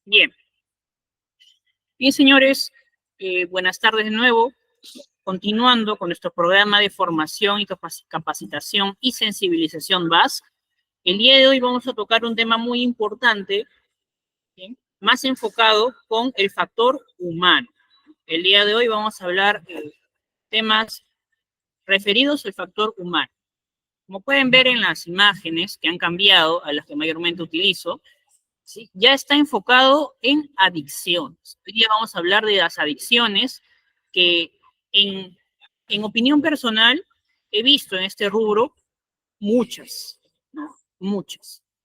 Bien. Bien, señores, buenas tardes de nuevo. Continuando con nuestro programa de formación y capacitación y sensibilización VASC. El día de hoy vamos a tocar un tema muy importante, ¿sí?, más enfocado con el factor humano. El día de hoy vamos a hablar de temas referidos al factor humano. Como pueden ver en las imágenes que han cambiado a las que mayormente utilizo, ¿sí?, ya está enfocado en adicciones. Hoy día vamos a hablar de las adicciones que en opinión personal he visto en este rubro muchas, ¿no?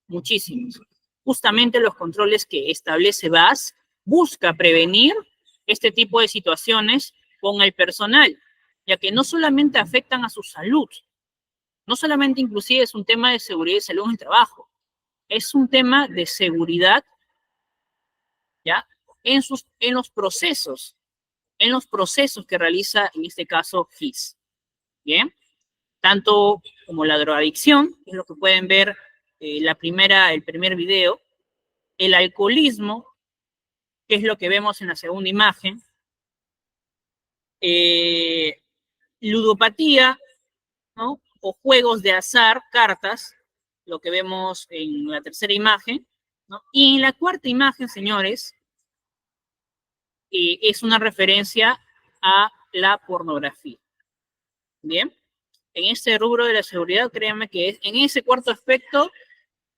Muchísimas. Justamente los controles que establece VASC busca prevenir este tipo de situaciones con el personal, ya que no solamente afectan a su salud, no solamente inclusive es un tema de seguridad y salud en el trabajo, es un tema de seguridad, ¿ya?, en los procesos que realiza, en este caso, GIS. Bien, tanto como la drogadicción, que es lo que pueden ver el primer video, el alcoholismo, que es lo que vemos en la segunda imagen, ludopatía, ¿no?, o juegos de azar, cartas, lo que vemos en la tercera imagen, ¿no? Y en la cuarta imagen, señores, es una referencia a la pornografía. Bien, en este rubro de la seguridad, créanme que en ese cuarto aspecto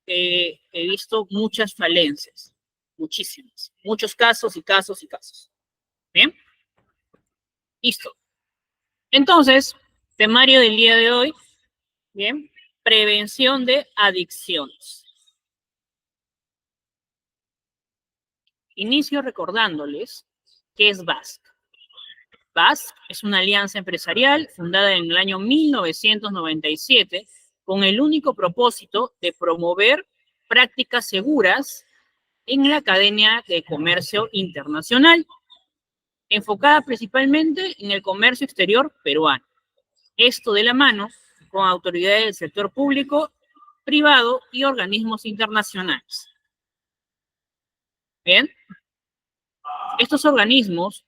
he visto muchas falencias, muchísimas, muchos casos y casos y casos. Bien, listo. Entonces, temario del día de hoy, bien, prevención de adicciones. Inicio recordándoles qué es VASC. VASC es una alianza empresarial fundada en el año 1997 con el único propósito de promover prácticas seguras en la cadena de comercio internacional, enfocada principalmente en el comercio exterior peruano. Esto de la mano con autoridades del sector público, privado y organismos internacionales. Bien, estos organismos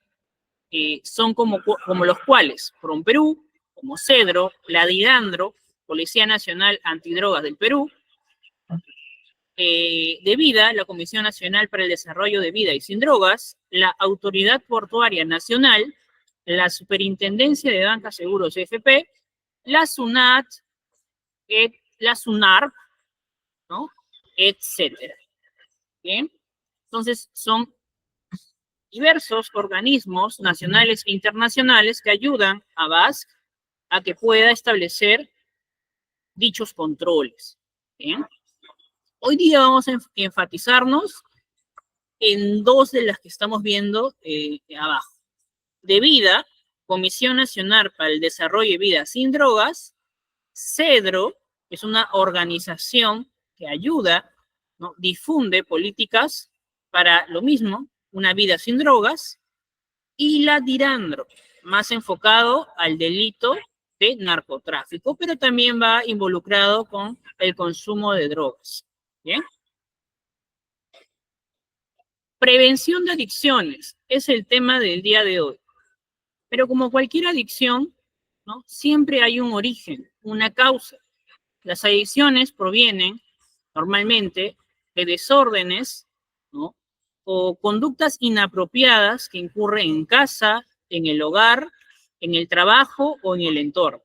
son como los cuales PROMPERÚ, como CEDRO, la DIDANDRO, Policía Nacional Antidrogas del Perú, de Vida, la Comisión Nacional para el Desarrollo de Vida y Sin Drogas, la Autoridad Portuaria Nacional, la Superintendencia de Banca, Seguros y FP, la SUNAT, la SUNARP, ¿no?, etcétera. Bien, entonces son diversos organismos nacionales e internacionales que ayudan a VASC a que pueda establecer dichos controles. Bien, hoy día vamos a enfatizarnos en dos de las que estamos viendo abajo. De Vida, Comisión Nacional para el Desarrollo de Vida Sin Drogas. CEDRO es una organización que ayuda, ¿no?, difunde políticas para lo mismo, una vida sin drogas. Y la DIDANDRO, más enfocado al delito de narcotráfico, pero también va involucrado con el consumo de drogas. Bien. Prevención de adicciones es el tema del día de hoy. Pero como cualquier adicción, ¿no?, siempre hay un origen, una causa. Las adicciones provienen normalmente de desórdenes, ¿no?, o conductas inapropiadas que incurren en casa, en el hogar, en el trabajo o en el entorno.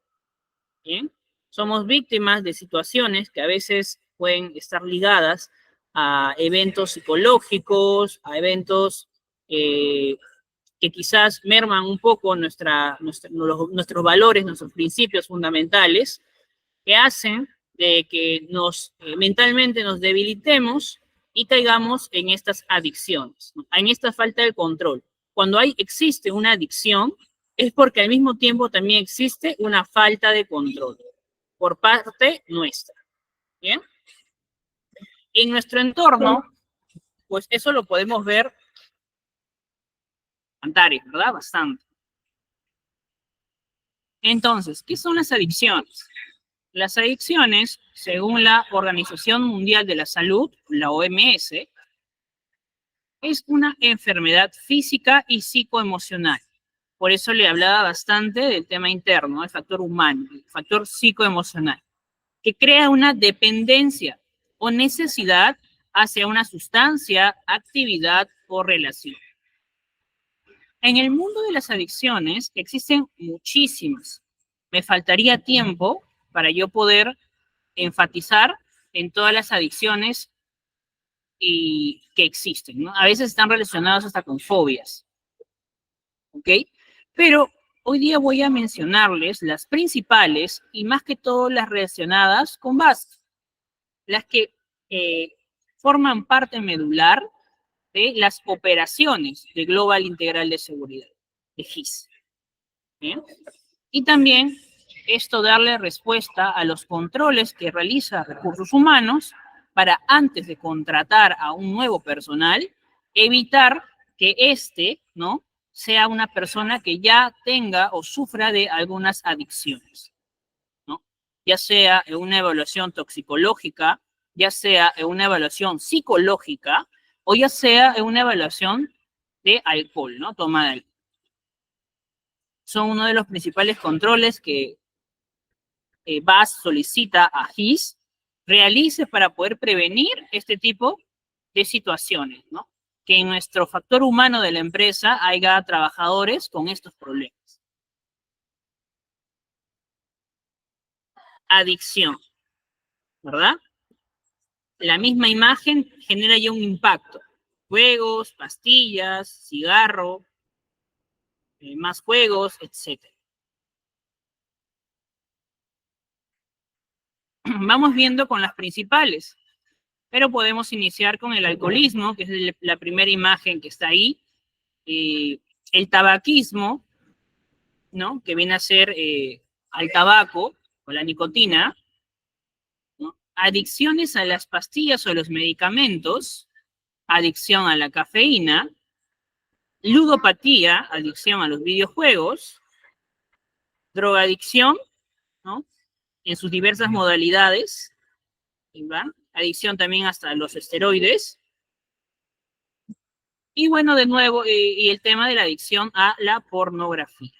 Bien, somos víctimas de situaciones que a veces pueden estar ligadas a eventos psicológicos, a eventos que quizás merman un poco nuestros valores, nuestros principios fundamentales, que hacen de que mentalmente nos debilitemos y caigamos en estas adicciones, ¿no?, en esta falta de control. Cuando existe una adicción, es porque al mismo tiempo también existe una falta de control por parte nuestra. Bien. En nuestro entorno, pues eso lo podemos ver, ¿verdad? Bastante. Entonces, ¿qué son las adicciones? Las adicciones, según la Organización Mundial de la Salud, la OMS, es una enfermedad física y psicoemocional. Por eso le hablaba bastante del tema interno, el factor humano, el factor psicoemocional, que crea una dependencia o necesidad hacia una sustancia, actividad o relación. En el mundo de las adicciones existen muchísimas. Me faltaría tiempo para yo poder enfatizar en todas las adicciones que existen, ¿no? A veces están relacionadas hasta con fobias, ¿ok? Pero hoy día voy a mencionarles las principales y más que todo las relacionadas con VAS, las que forman parte medular de las operaciones de Global Integral de Seguridad, de GIS. ¿Bien? Y también esto darle respuesta a los controles que realiza Recursos Humanos para, antes de contratar a un nuevo personal, evitar que éste, ¿no?, sea una persona que ya tenga o sufra de algunas adicciones, ¿no? Ya sea en una evaluación toxicológica, ya sea en una evaluación psicológica, o ya sea en una evaluación de alcohol, ¿no? Toma de alcohol. Son uno de los principales controles que VAS solicita a GIS realice para poder prevenir este tipo de situaciones, ¿no? Que en nuestro factor humano de la empresa haya trabajadores con estos problemas. Adicción, ¿verdad? La misma imagen genera ya un impacto. Juegos, pastillas, cigarro, más juegos, etc. Vamos viendo con las principales, pero podemos iniciar con el alcoholismo, que es la primera imagen que está ahí, el tabaquismo, ¿no?, que viene a ser al tabaco o la nicotina, ¿no? Adicciones a las pastillas o a los medicamentos, adicción a la cafeína, ludopatía, adicción a los videojuegos, drogadicción, ¿no?, en sus diversas modalidades, ¿verdad? Adicción también hasta los esteroides. Y bueno, de nuevo, y el tema de la adicción a la pornografía.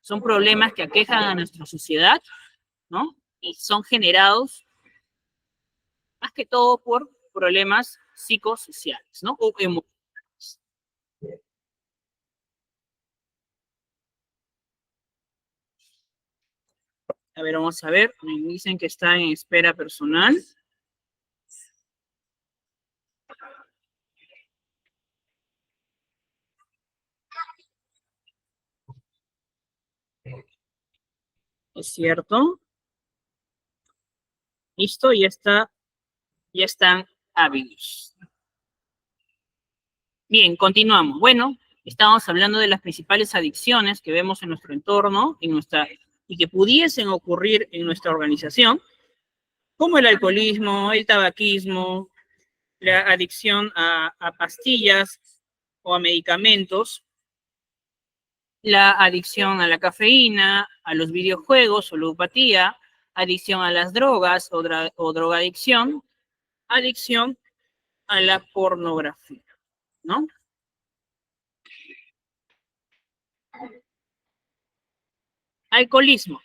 Son problemas que aquejan a nuestra sociedad, ¿no? Y son generados más que todo por problemas psicosociales, ¿no? O emocionales. A ver, vamos a ver. Me dicen que está en espera personal. Es cierto. Listo, ya está, ya están hábiles. Bien, continuamos. Bueno, estamos hablando de las principales adicciones que vemos en nuestro entorno y que pudiesen ocurrir en nuestra organización, como el alcoholismo, el tabaquismo, la adicción a pastillas o a medicamentos, la adicción a la cafeína, a los videojuegos o ludopatía, adicción a las drogas o drogadicción, adicción a la pornografía, ¿no? Alcoholismo.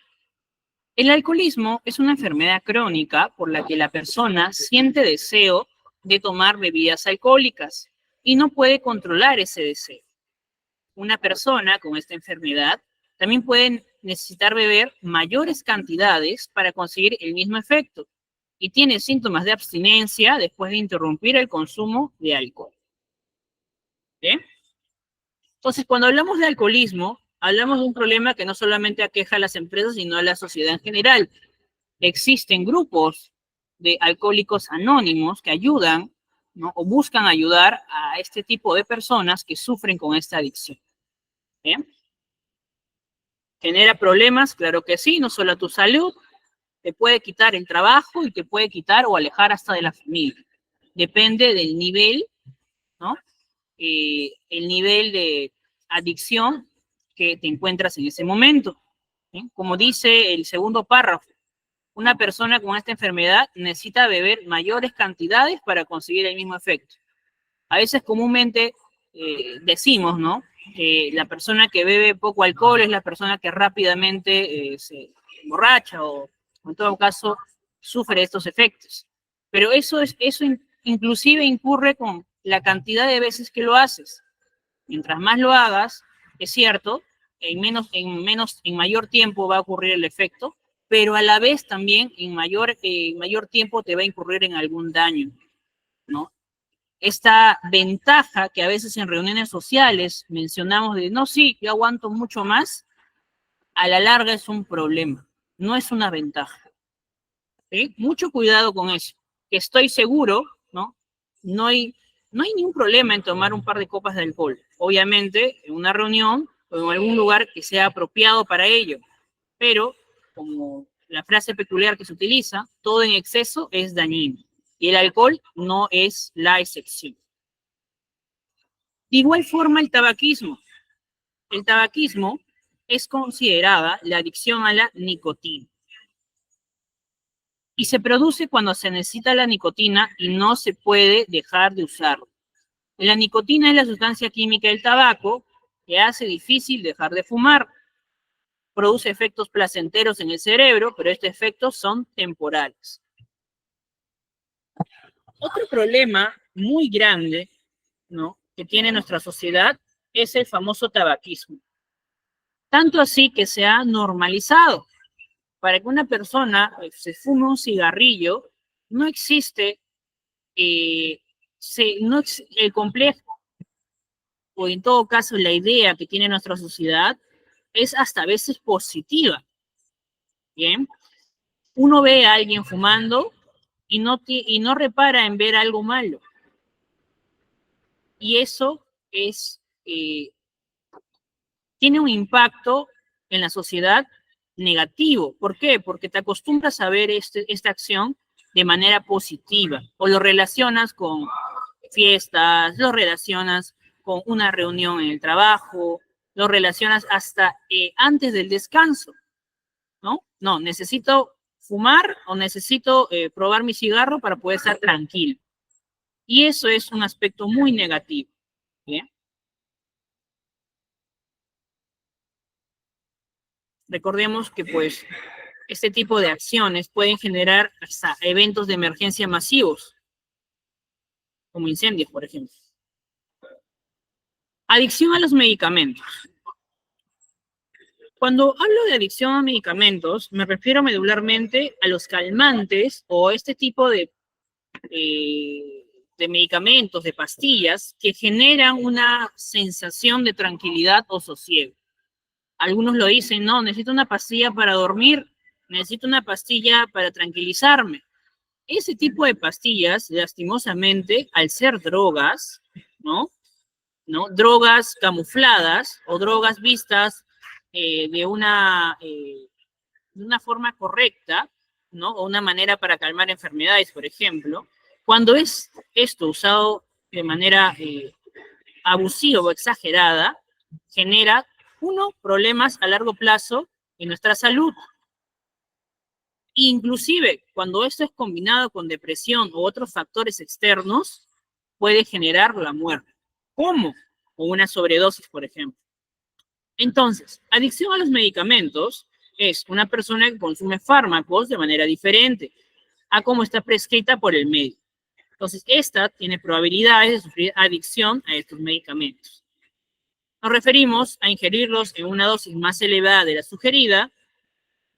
El alcoholismo es una enfermedad crónica por la que la persona siente deseo de tomar bebidas alcohólicas y no puede controlar ese deseo. Una persona con esta enfermedad también puede necesitar beber mayores cantidades para conseguir el mismo efecto y tiene síntomas de abstinencia después de interrumpir el consumo de alcohol. ¿Bien? Entonces, cuando hablamos de alcoholismo, hablamos de un problema que no solamente aqueja a las empresas, sino a la sociedad en general. Existen grupos de alcohólicos anónimos que ayudan, ¿no?, o buscan ayudar a este tipo de personas que sufren con esta adicción. ¿Bien? ¿Genera problemas? Claro que sí, no solo a tu salud, te puede quitar el trabajo y te puede quitar o alejar hasta de la familia. Depende del nivel, ¿no? El nivel de adicción que te encuentras en ese momento. ¿Sí? Como dice el segundo párrafo, una persona con esta enfermedad necesita beber mayores cantidades para conseguir el mismo efecto. A veces comúnmente decimos, ¿no? Que la persona que bebe poco alcohol es la persona que rápidamente se emborracha o en todo caso sufre estos efectos. Pero eso inclusive incurre con la cantidad de veces que lo haces. Mientras más lo hagas, es cierto, en mayor tiempo va a ocurrir el efecto, pero a la vez también en mayor tiempo te va a incurrir en algún daño, ¿no? Esta ventaja que a veces en reuniones sociales mencionamos de, no, sí, yo aguanto mucho más, a la larga es un problema, no es una ventaja. ¿Sí? Mucho cuidado con eso, que estoy seguro, ¿no? No hay ningún problema en tomar un par de copas de alcohol. Obviamente, en una reunión o en algún lugar que sea apropiado para ello. Pero, como la frase peculiar que se utiliza, todo en exceso es dañino. Y el alcohol no es la excepción. De igual forma, el tabaquismo. El tabaquismo es considerada la adicción a la nicotina. Y se produce cuando se necesita la nicotina y no se puede dejar de usarlo. La nicotina es la sustancia química del tabaco que hace difícil dejar de fumar. Produce efectos placenteros en el cerebro, pero estos efectos son temporales. Otro problema muy grande, ¿no?, que tiene nuestra sociedad es el famoso tabaquismo. Tanto así que se ha normalizado. Para que una persona se fume un cigarrillo, no existe el complejo, o en todo caso la idea que tiene nuestra sociedad, es hasta a veces positiva. Bien, uno ve a alguien fumando y no repara en ver algo malo. Y eso tiene un impacto en la sociedad negativo. ¿Por qué? Porque te acostumbras a ver esta acción de manera positiva, o lo relacionas con fiestas, lo relacionas con una reunión en el trabajo, lo relacionas hasta antes del descanso, ¿no? No, necesito fumar o necesito probar mi cigarro para poder estar tranquilo. Y eso es un aspecto muy negativo, ¿bien? Recordemos que, pues, este tipo de acciones pueden generar hasta eventos de emergencia masivos, como incendios, por ejemplo. Adicción a los medicamentos. Cuando hablo de adicción a medicamentos, me refiero medularmente a los calmantes o este tipo de medicamentos, de pastillas, que generan una sensación de tranquilidad o sosiego. Algunos lo dicen, no, necesito una pastilla para dormir, necesito una pastilla para tranquilizarme. Ese tipo de pastillas, lastimosamente, al ser drogas, ¿no? Drogas camufladas o drogas vistas de una forma correcta, ¿no? O una manera para calmar enfermedades, por ejemplo. Cuando es esto usado de manera abusiva o exagerada, genera, problemas a largo plazo en nuestra salud. Inclusive, cuando esto es combinado con depresión u otros factores externos, puede generar la muerte. ¿Cómo? O una sobredosis, por ejemplo. Entonces, adicción a los medicamentos es una persona que consume fármacos de manera diferente a como está prescrita por el médico. Entonces, esta tiene probabilidades de sufrir adicción a estos medicamentos. Nos referimos a ingerirlos en una dosis más elevada de la sugerida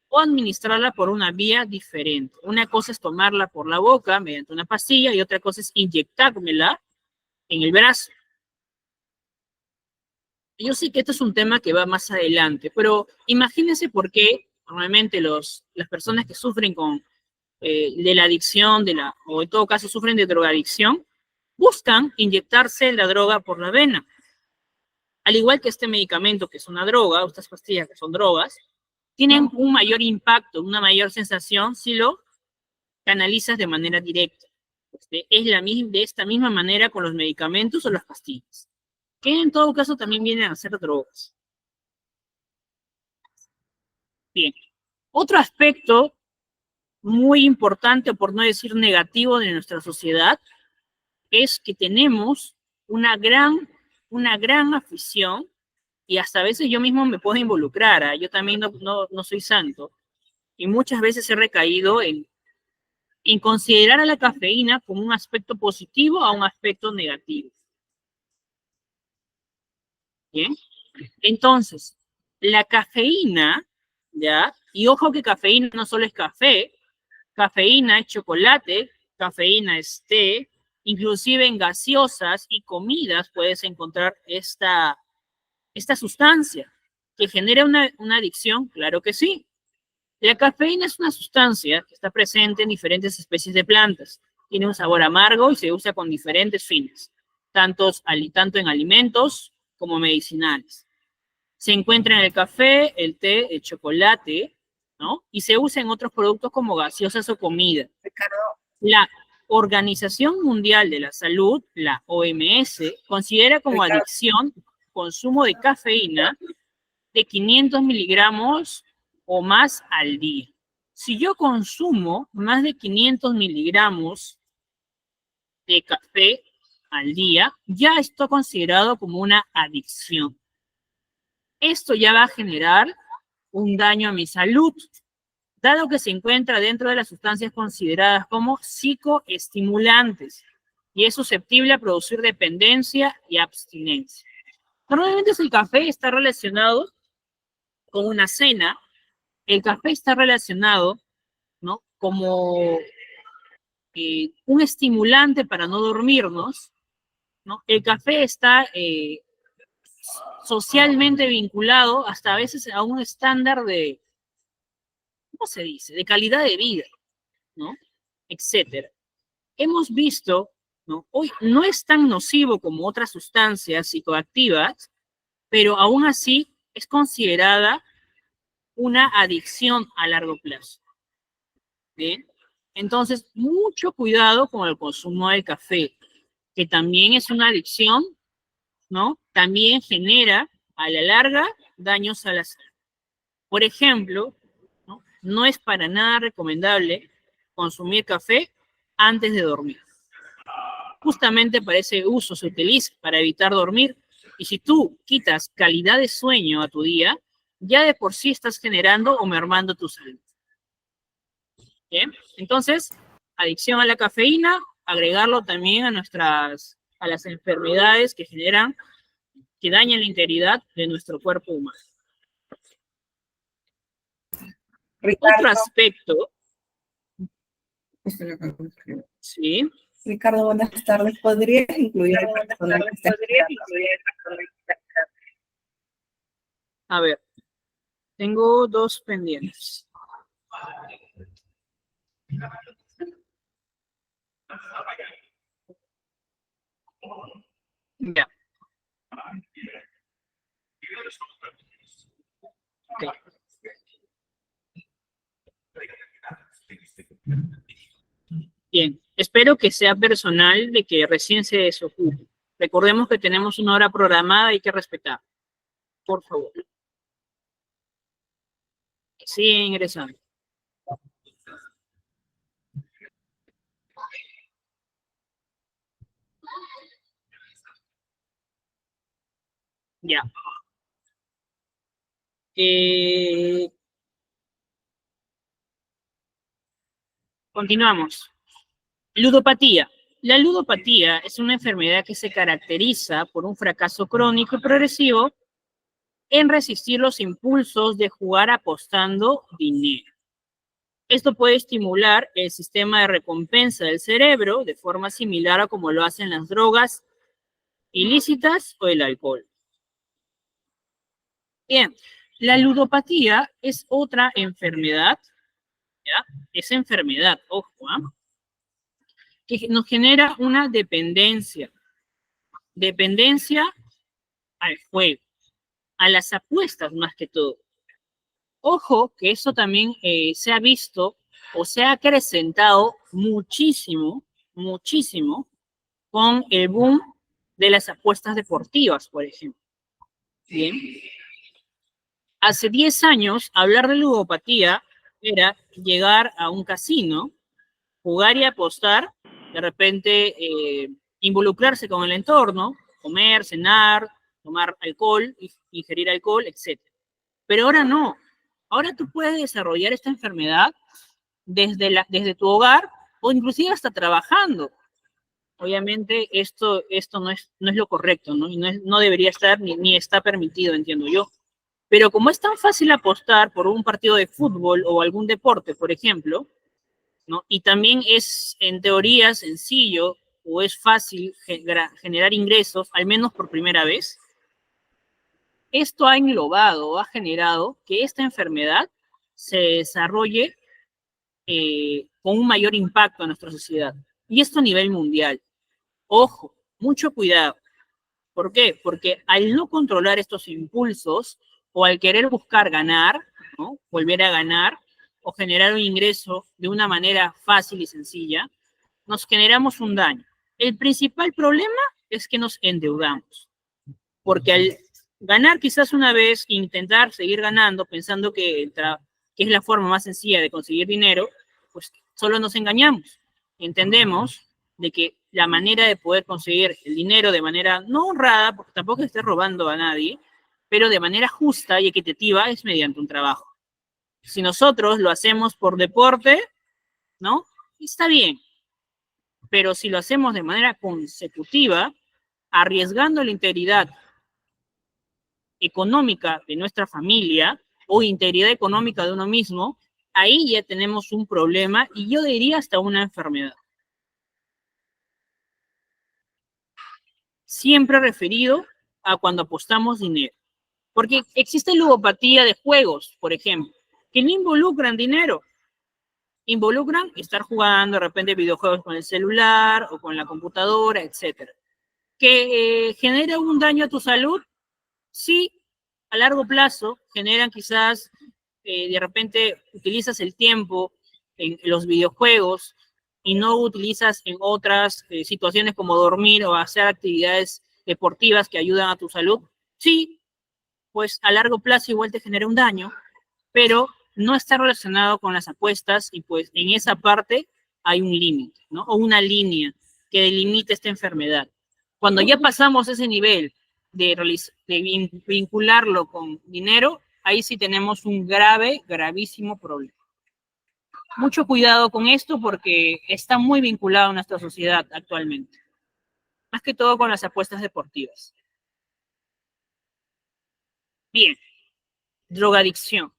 o administrarla por una vía diferente. Una cosa es tomarla por la boca mediante una pastilla y otra cosa es inyectármela en el brazo. Yo sé que esto es un tema que va más adelante, pero imagínense por qué normalmente las personas que sufren de la adicción, o en todo caso sufren de drogadicción, buscan inyectarse la droga por la vena. Al igual que este medicamento, que es una droga, o estas pastillas que son drogas, tienen un mayor impacto, una mayor sensación si lo canalizas de manera directa. De esta misma manera con los medicamentos o las pastillas, que en todo caso también vienen a ser drogas. Bien, otro aspecto muy importante, por no decir negativo, de nuestra sociedad es que tenemos una gran afición, y hasta a veces yo mismo me puedo involucrar, ¿ah? Yo también no soy santo, y muchas veces he recaído en considerar a la cafeína como un aspecto positivo a un aspecto negativo. ¿Bien? Entonces, la cafeína, ¿ya? Y ojo que cafeína no solo es café, cafeína es chocolate, cafeína es té, inclusive en gaseosas y comidas puedes encontrar esta sustancia que genera una adicción, claro que sí. La cafeína es una sustancia que está presente en diferentes especies de plantas. Tiene un sabor amargo y se usa con diferentes fines, tanto en alimentos como medicinales. Se encuentra en el café, el té, el chocolate, ¿no? Y se usa en otros productos como gaseosas o comida. La Organización Mundial de la Salud, la OMS, considera como adicción consumo de cafeína de 500 miligramos o más al día. Si yo consumo más de 500 miligramos de café al día, ya esto considerado como una adicción. Esto ya va a generar un daño a mi salud, dado que se encuentra dentro de las sustancias consideradas como psicoestimulantes y es susceptible a producir dependencia y abstinencia. Normalmente el café está relacionado con una cena, el café está relacionado, ¿no? Como un estimulante para no dormirnos, ¿no? El café está socialmente vinculado hasta a veces a un estándar de, ¿cómo se dice?, de calidad de vida, ¿no? Etcétera. Hemos visto, ¿no? Hoy no es tan nocivo como otras sustancias psicoactivas, pero aún así es considerada una adicción a largo plazo. ¿Bien? Entonces, mucho cuidado con el consumo del café, que también es una adicción, ¿no? También genera a la larga daños a la salud. Por ejemplo, no es para nada recomendable consumir café antes de dormir. Justamente para ese uso se utiliza, para evitar dormir. Y si tú quitas calidad de sueño a tu día, ya de por sí estás generando o mermando tu salud. ¿Bien? Entonces, adicción a la cafeína, agregarlo también a las enfermedades que dañan la integridad de nuestro cuerpo humano. Ricardo. Otro aspecto. Sí. Ricardo, buenas tardes. ¿Podrías incluir el personal que está esperando? A ver, tengo dos pendientes. Ya. Okay. Bien, espero que sea personal de que recién se desocupe. Recordemos que tenemos una hora programada, hay que respetar. Por favor. Sigue ingresando. Ya. Continuamos. Ludopatía. La ludopatía es una enfermedad que se caracteriza por un fracaso crónico y progresivo en resistir los impulsos de jugar apostando dinero. Esto puede estimular el sistema de recompensa del cerebro de forma similar a como lo hacen las drogas ilícitas o el alcohol. Bien, la ludopatía es otra enfermedad, ¿ya? Es enfermedad, ojo, ¿eh? Que nos genera una dependencia al juego, a las apuestas más que todo. Ojo que eso también se ha visto o se ha acrecentado muchísimo con el boom de las apuestas deportivas, por ejemplo. Bien. Hace 10 años, hablar de ludopatía era llegar a un casino, jugar y apostar, de repente involucrarse con el entorno, comer, cenar, tomar alcohol, ingerir alcohol, etc. Pero ahora no. Ahora tú puedes desarrollar esta enfermedad desde tu hogar o inclusive hasta trabajando. Obviamente esto no es lo correcto, ¿no? Y no debería estar ni está permitido, entiendo yo. Pero como es tan fácil apostar por un partido de fútbol o algún deporte, por ejemplo, ¿no? Y también es en teoría sencillo o es fácil generar ingresos, al menos por primera vez, esto ha englobado, ha generado que esta enfermedad se desarrolle con un mayor impacto en nuestra sociedad. Y esto a nivel mundial. Ojo, mucho cuidado. ¿Por qué? Porque al no controlar estos impulsos o al querer buscar ganar, ¿no? Volver a ganar o generar un ingreso de una manera fácil y sencilla, nos generamos un daño. El principal problema es que nos endeudamos. Porque al ganar quizás una vez, intentar seguir ganando pensando que es la forma más sencilla de conseguir dinero, pues solo nos engañamos. Entendemos de que la manera de poder conseguir el dinero de manera no honrada, porque tampoco estés robando a nadie, pero de manera justa y equitativa es mediante un trabajo. Si nosotros lo hacemos por deporte, ¿no? Está bien. Pero si lo hacemos de manera consecutiva, arriesgando la integridad económica de nuestra familia o integridad económica de uno mismo, ahí ya tenemos un problema y yo diría hasta una enfermedad. Siempre referido a cuando apostamos dinero. Porque existe ludopatía de juegos, por ejemplo, que no involucran dinero. Involucran estar jugando de repente videojuegos con el celular o con la computadora, etc. ¿Que genera un daño a tu salud? Sí, a largo plazo generan quizás, de repente utilizas el tiempo en los videojuegos y no utilizas en otras situaciones como dormir o hacer actividades deportivas que ayudan a tu salud. Sí, pues a largo plazo igual te genera un daño, pero no está relacionado con las apuestas y pues en esa parte hay un límite, ¿no? O una línea que delimita esta enfermedad. Cuando ya pasamos ese nivel de vincularlo con dinero, ahí sí tenemos un gravísimo problema. Mucho cuidado con esto porque está muy vinculado a nuestra sociedad actualmente, más que todo con las apuestas deportivas. Bien, drogadicción.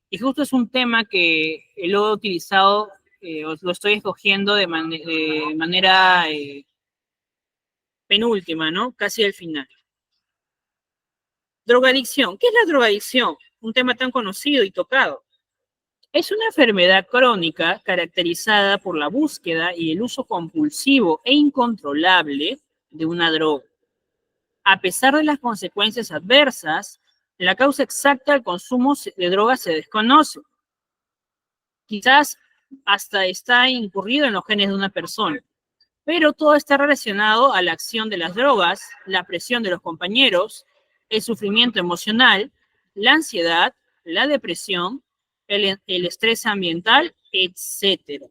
Y justo es un tema que lo he utilizado, lo estoy escogiendo de manera penúltima, ¿no? Casi al final. Drogadicción. ¿Qué es la drogadicción? Un tema tan conocido y tocado. Es una enfermedad crónica caracterizada por la búsqueda y el uso compulsivo e incontrolable de una droga. A pesar de las consecuencias adversas, la causa exacta del consumo de drogas se desconoce. Quizás hasta está incurrido en los genes de una persona, pero todo está relacionado a la acción de las drogas, la presión de los compañeros, el sufrimiento emocional, la ansiedad, la depresión, el estrés ambiental, etc.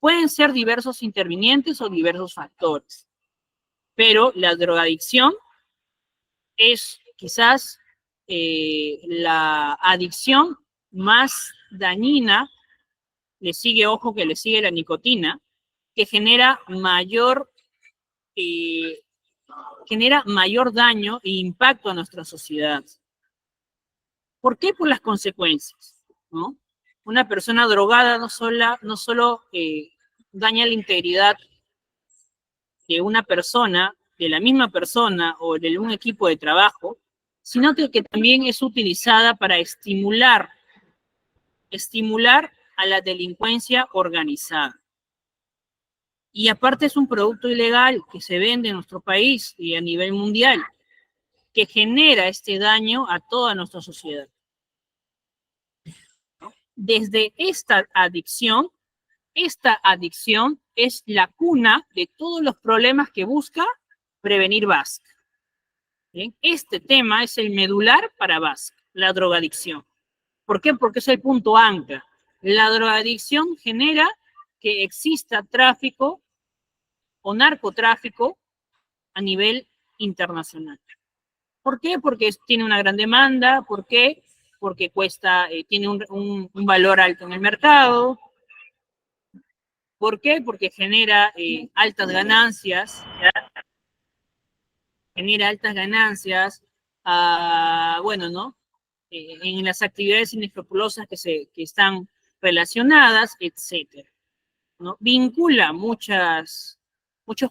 Pueden ser diversos intervinientes o diversos factores, pero la drogadicción es quizás la adicción más dañina. Le sigue, ojo, que le sigue la nicotina, que genera mayor daño e impacto a nuestra sociedad. ¿Por qué? Por las consecuencias, ¿no? Una persona drogada no solo daña la integridad de una persona, de la misma persona o de un equipo de trabajo, sino que también es utilizada para estimular a la delincuencia organizada. Y aparte es un producto ilegal que se vende en nuestro país y a nivel mundial, que genera este daño a toda nuestra sociedad. Desde esta adicción es la cuna de todos los problemas que busca prevenir BASC. ¿Bien? Este tema es el medular para BASC, la drogadicción. ¿Por qué? Porque es el punto ancla. La drogadicción genera que exista tráfico o narcotráfico a nivel internacional. ¿Por qué? Porque tiene una gran demanda. ¿Por qué? Porque tiene un valor alto en el mercado. ¿Por qué? Porque genera altas ganancias. Genera altas ganancias, bueno, ¿no? En las actividades inescrupulosas que están relacionadas, etcétera, ¿no? Vincula muchos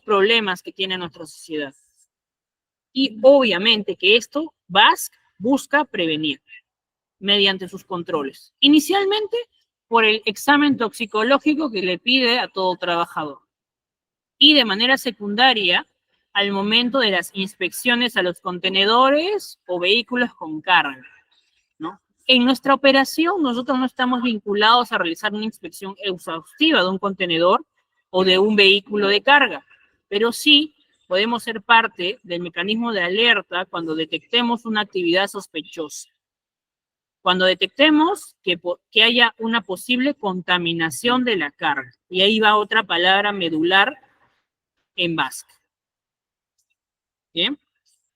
problemas que tiene nuestra sociedad. Y obviamente que esto BASC busca prevenir mediante sus controles. Inicialmente, por el examen toxicológico que le pide a todo trabajador. Y de manera secundaria, al momento de las inspecciones a los contenedores o vehículos con carga, ¿no? En nuestra operación, nosotros no estamos vinculados a realizar una inspección exhaustiva de un contenedor o de un vehículo de carga, pero sí podemos ser parte del mecanismo de alerta cuando detectemos una actividad sospechosa. Cuando detectemos que haya una posible contaminación de la carga. Y ahí va otra palabra medular en BASC. ¿Bien?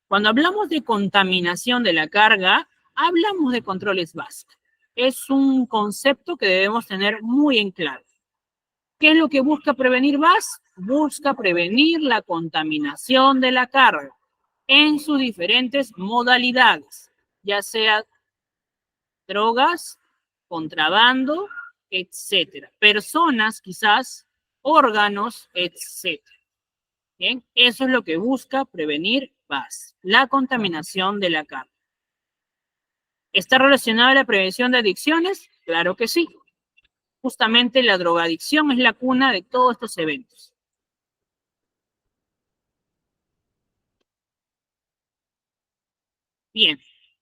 Cuando hablamos de contaminación de la carga, hablamos de controles BASC. Es un concepto que debemos tener muy en claro. ¿Qué es lo que busca prevenir BASC? Busca prevenir la contaminación de la carga en sus diferentes modalidades, ya sea drogas, contrabando, etcétera. Personas, quizás, órganos, etcétera. Bien, eso es lo que busca prevenir BASC, la contaminación de la carga. ¿Está relacionada a la prevención de adicciones? Claro que sí. Justamente la drogadicción es la cuna de todos estos eventos. Bien,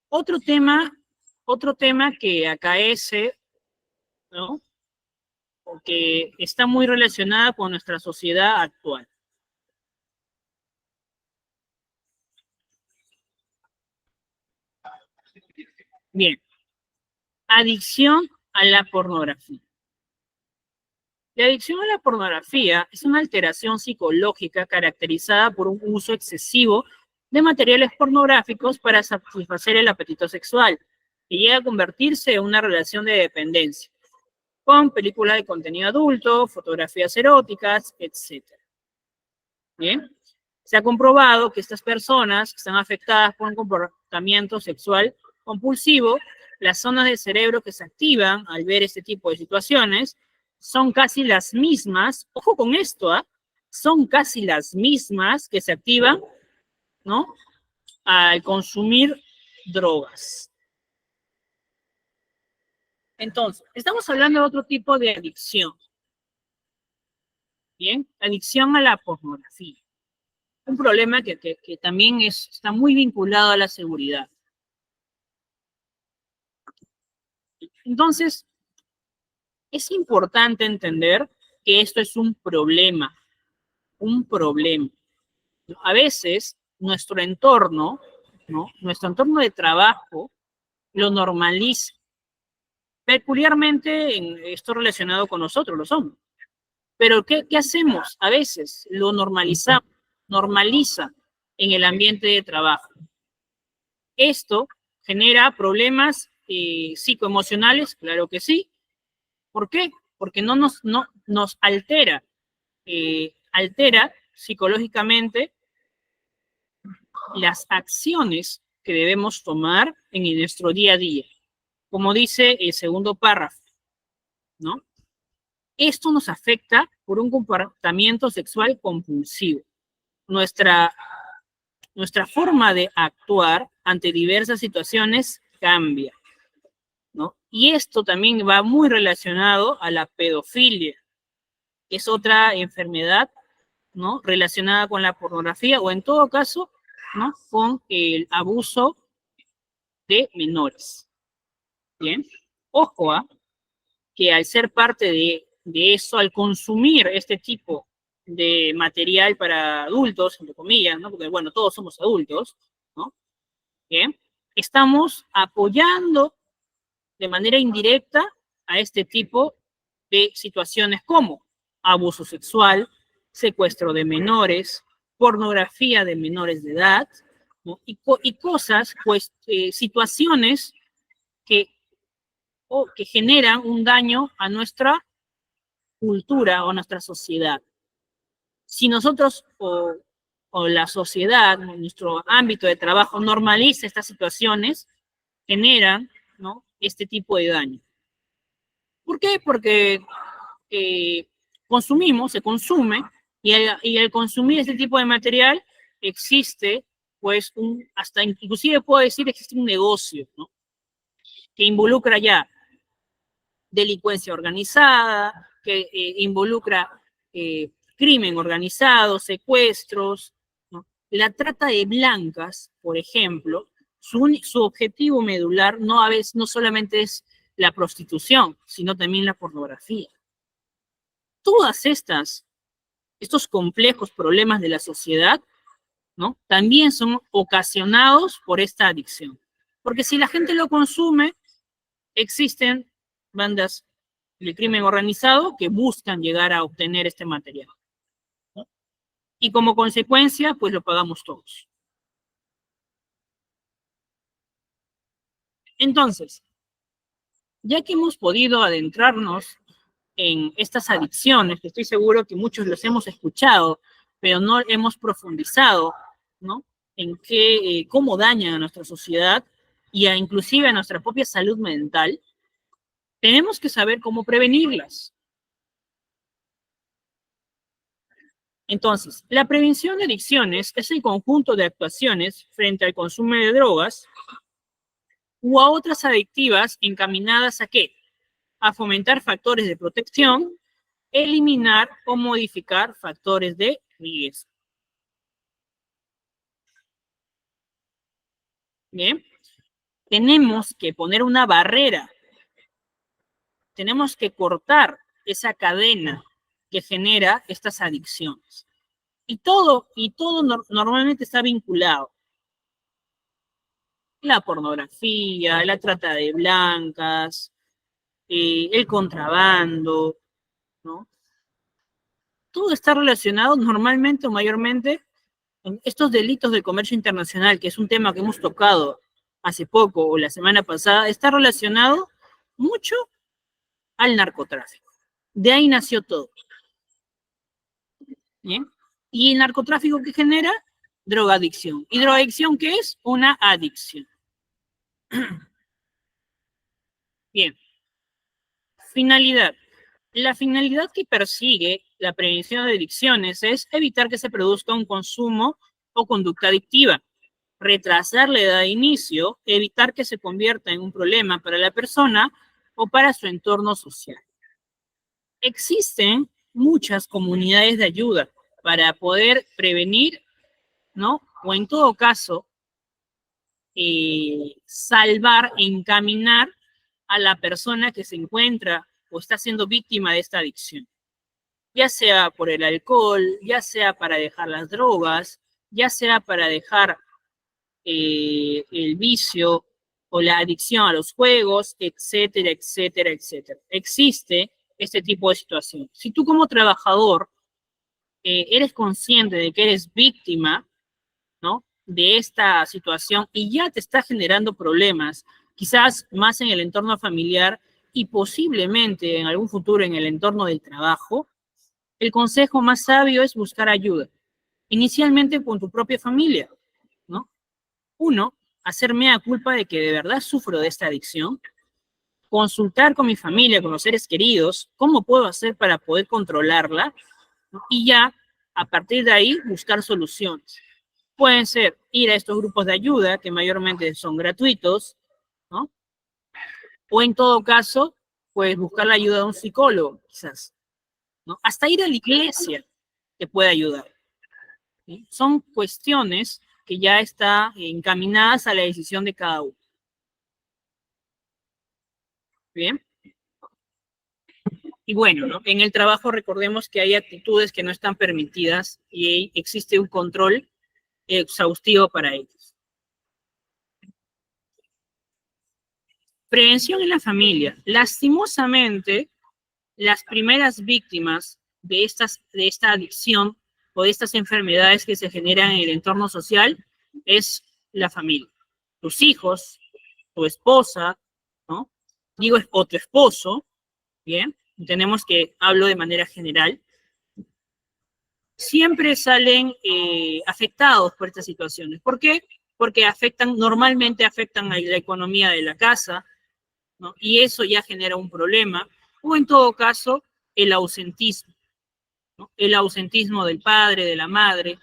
otro tema que acaece, ¿no? Que está muy relacionada con nuestra sociedad actual. Bien, adicción a la pornografía. La adicción a la pornografía es una alteración psicológica caracterizada por un uso excesivo de materiales pornográficos para satisfacer el apetito sexual, que llega a convertirse en una relación de dependencia, con películas de contenido adulto, fotografías eróticas, etc. Bien, se ha comprobado que estas personas que están afectadas por un comportamiento sexual compulsivo, las zonas del cerebro que se activan al ver este tipo de situaciones son casi las mismas, ojo con esto, son casi las mismas que se activan, ¿no? Al consumir drogas. Entonces, estamos hablando de otro tipo de adicción. Bien, adicción a la pornografía. Un problema que también está muy vinculado a la seguridad. Entonces, es importante entender que esto es un problema. Un problema. A veces, nuestro entorno, ¿no? Nuestro entorno de trabajo lo normaliza. Peculiarmente, esto relacionado con nosotros, los hombres. Pero, ¿qué hacemos? A veces lo normaliza en el ambiente de trabajo. Esto genera problemas psicoemocionales, claro que sí. ¿Por qué? Porque no nos altera psicológicamente las acciones que debemos tomar en nuestro día a día. Como dice el segundo párrafo, ¿no? Esto nos afecta por un comportamiento sexual compulsivo. Nuestra forma de actuar ante diversas situaciones cambia, ¿no? Y esto también va muy relacionado a la pedofilia, que es otra enfermedad, ¿no? Relacionada con la pornografía o en todo caso, ¿no? Con el abuso de menores. Bien, ojo, que al ser parte de eso, al consumir este tipo de material para adultos, entre comillas, ¿no? Porque, bueno, todos somos adultos, ¿no? Bien, estamos apoyando de manera indirecta a este tipo de situaciones como abuso sexual, secuestro de menores, pornografía de menores de edad, ¿no? Y cosas, pues, situaciones que generan un daño a nuestra cultura o a nuestra sociedad. Si nosotros o la sociedad, nuestro ámbito de trabajo normaliza estas situaciones, generan, ¿no?, este tipo de daño. ¿Por qué? Porque se consume, y al consumir este tipo de material existe, pues, hasta inclusive puedo decir, existe un negocio, ¿no?, que involucra ya delincuencia organizada, que involucra crimen organizado, secuestros, ¿no? La trata de blancas, por ejemplo, su objetivo medular no solamente es la prostitución, sino también la pornografía. Todas estos complejos problemas de la sociedad, ¿no?, también son ocasionados por esta adicción. Porque si la gente lo consume, existen bandas de crimen organizado que buscan llegar a obtener este material, ¿no? Y como consecuencia, pues lo pagamos todos. Entonces, ya que hemos podido adentrarnos en estas adicciones, que estoy seguro que muchos los hemos escuchado, pero no hemos profundizado, ¿no?, en cómo dañan a nuestra sociedad y inclusive a nuestra propia salud mental, tenemos que saber cómo prevenirlas. Entonces, la prevención de adicciones es el conjunto de actuaciones frente al consumo de drogas u a otras adictivas encaminadas ¿a qué? A fomentar factores de protección, eliminar o modificar factores de riesgo. Bien, tenemos que poner una barrera, tenemos que cortar esa cadena que genera estas adicciones. Y todo normalmente está vinculado. La pornografía, la trata de blancas, el contrabando, ¿no? Todo está relacionado normalmente o mayormente en estos delitos de comercio internacional, que es un tema que hemos tocado hace poco o la semana pasada, está relacionado mucho al narcotráfico. De ahí nació todo. ¿Bien? ¿Y el narcotráfico qué genera? Drogadicción. ¿Y drogadicción qué es? Una adicción. Bien. Finalidad. La finalidad que persigue la prevención de adicciones es evitar que se produzca un consumo o conducta adictiva, retrasar la edad de inicio, evitar que se convierta en un problema para la persona o para su entorno social. Existen muchas comunidades de ayuda para poder prevenir, ¿no?, o en todo caso, salvar, encaminar a la persona que se encuentra o está siendo víctima de esta adicción, ya sea por el alcohol, ya sea para dejar las drogas, ya sea para dejar el vicio o la adicción a los juegos, etcétera, etcétera, etcétera. Existe este tipo de situación. Si tú como trabajador eres consciente de que eres víctima, ¿no?, de esta situación y ya te está generando problemas, quizás más en el entorno familiar y posiblemente en algún futuro en el entorno del trabajo, el consejo más sabio es buscar ayuda. Inicialmente con tu propia familia, ¿no? Uno, hacer mea culpa de que de verdad sufro de esta adicción, consultar con mi familia, con los seres queridos, cómo puedo hacer para poder controlarla, ¿no?, y ya, a partir de ahí, buscar soluciones. Pueden ser ir a estos grupos de ayuda, que mayormente son gratuitos, ¿no? O en todo caso, pues buscar la ayuda de un psicólogo, quizás, ¿no? Hasta ir a la iglesia te puede ayudar, ¿sí? Son cuestiones que ya están encaminadas a la decisión de cada uno. Bien. Y bueno, ¿no?, en el trabajo recordemos que hay actitudes que no están permitidas y existe un control exhaustivo para ellos. Prevención en la familia. Lastimosamente, las primeras víctimas de esta adicción o de estas enfermedades que se generan en el entorno social es la familia. Tus hijos, tu esposa, ¿no? Digo, o tu esposo, ¿bien? Entendemos que hablo de manera general. Siempre salen afectados por estas situaciones. ¿Por qué? Porque normalmente afectan a la economía de la casa, ¿no? Y eso ya genera un problema. O en todo caso, el ausentismo, ¿no? El ausentismo del padre, de la madre,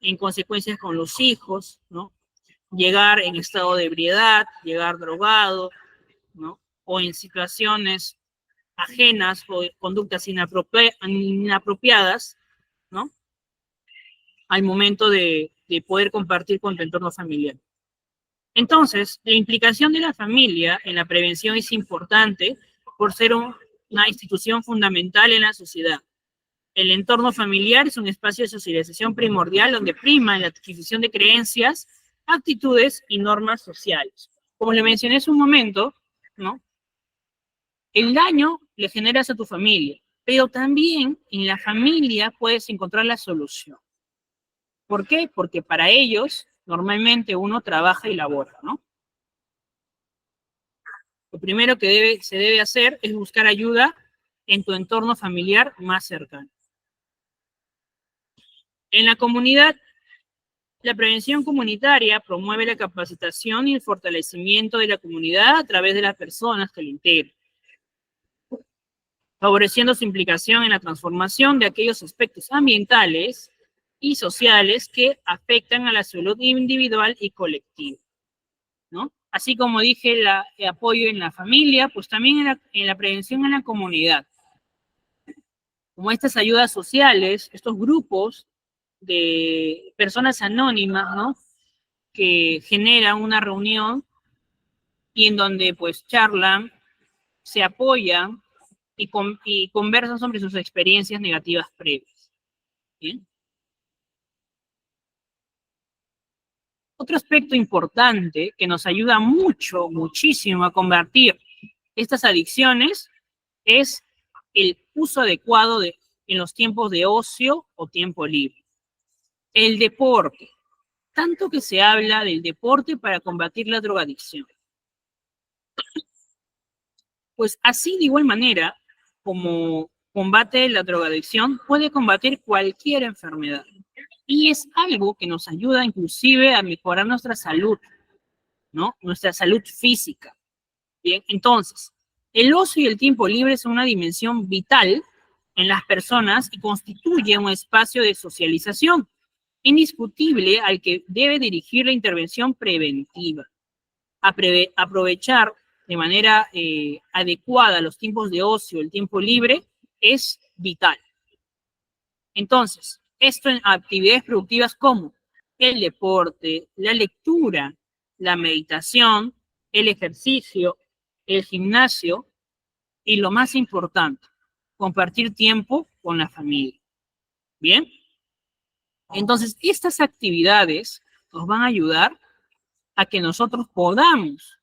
en consecuencias con los hijos, ¿no? Llegar en estado de ebriedad, llegar drogado, ¿no? O en situaciones ajenas o conductas inapropiadas, ¿no? Al momento de poder compartir con tu entorno familiar. Entonces, la implicación de la familia en la prevención es importante por ser una institución fundamental en la sociedad. El entorno familiar es un espacio de socialización primordial donde prima la adquisición de creencias, actitudes y normas sociales. Como le mencioné hace un momento, ¿no? El daño le generas a tu familia, pero también en la familia puedes encontrar la solución. ¿Por qué? Porque para ellos normalmente uno trabaja y labora, ¿no? Lo primero que se debe hacer es buscar ayuda en tu entorno familiar más cercano. En la comunidad, la prevención comunitaria promueve la capacitación y el fortalecimiento de la comunidad a través de las personas que la integran, favoreciendo su implicación en la transformación de aquellos aspectos ambientales y sociales que afectan a la salud individual y colectiva, ¿no? Así como dije, el apoyo en la familia, pues también en la prevención en la comunidad. Como estas ayudas sociales, estos grupos de personas anónimas, ¿no? Que generan una reunión y en donde pues charlan, se apoyan y conversan sobre sus experiencias negativas previas. ¿Bien? Otro aspecto importante que nos ayuda muchísimo a combatir estas adicciones es el uso adecuado en los tiempos de ocio o tiempo libre. El deporte. Tanto que se habla del deporte para combatir la drogadicción. Pues así, de igual manera, como combate la drogadicción, puede combatir cualquier enfermedad. Y es algo que nos ayuda inclusive a mejorar nuestra salud, ¿no? Nuestra salud física. Bien, entonces, el ocio y el tiempo libre son una dimensión vital en las personas y constituye un espacio de socialización indiscutible al que debe dirigir la intervención preventiva. Aprovechar de manera adecuada los tiempos de ocio, el tiempo libre, es vital. Entonces, esto en actividades productivas como el deporte, la lectura, la meditación, el ejercicio, el gimnasio y lo más importante, compartir tiempo con la familia. ¿Bien? Entonces, estas actividades nos van a ayudar a que nosotros podamos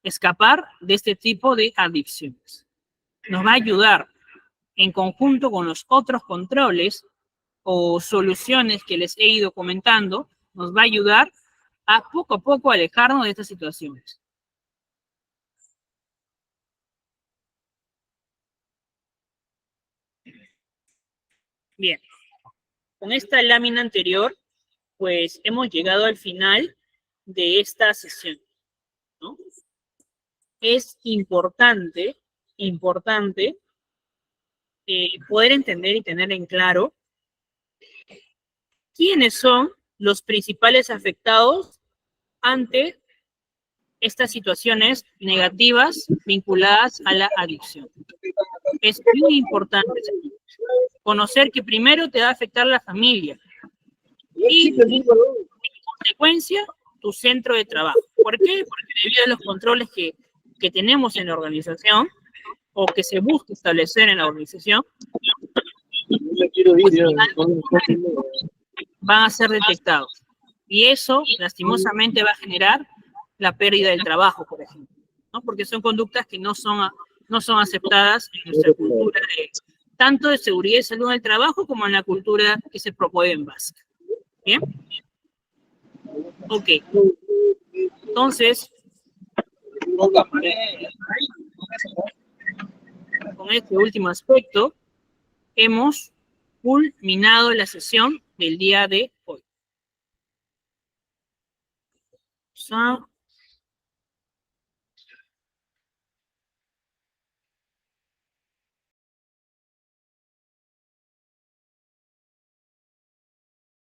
escapar de este tipo de adicciones. Nos va a ayudar en conjunto con los otros controles o soluciones que les he ido comentando, nos va a ayudar a poco alejarnos de estas situaciones. Bien, con esta lámina anterior, pues hemos llegado al final de esta sesión, ¿no? Es importante poder entender y tener en claro quiénes son los principales afectados ante estas situaciones negativas vinculadas a la adicción. Es muy importante conocer que primero te va a afectar la familia y, en consecuencia, tu centro de trabajo. ¿Por qué? Porque debido a los controles que tenemos en la organización o que se busca establecer en la organización, pues, van a ser detectados. Y eso, lastimosamente, va a generar la pérdida del trabajo, por ejemplo, ¿no? Porque son conductas que no son aceptadas en nuestra cultura tanto de seguridad y salud en el trabajo como en la cultura que se promueve en Basque. ¿Bien? Ok. Entonces, con este último aspecto, hemos culminado la sesión del día de hoy.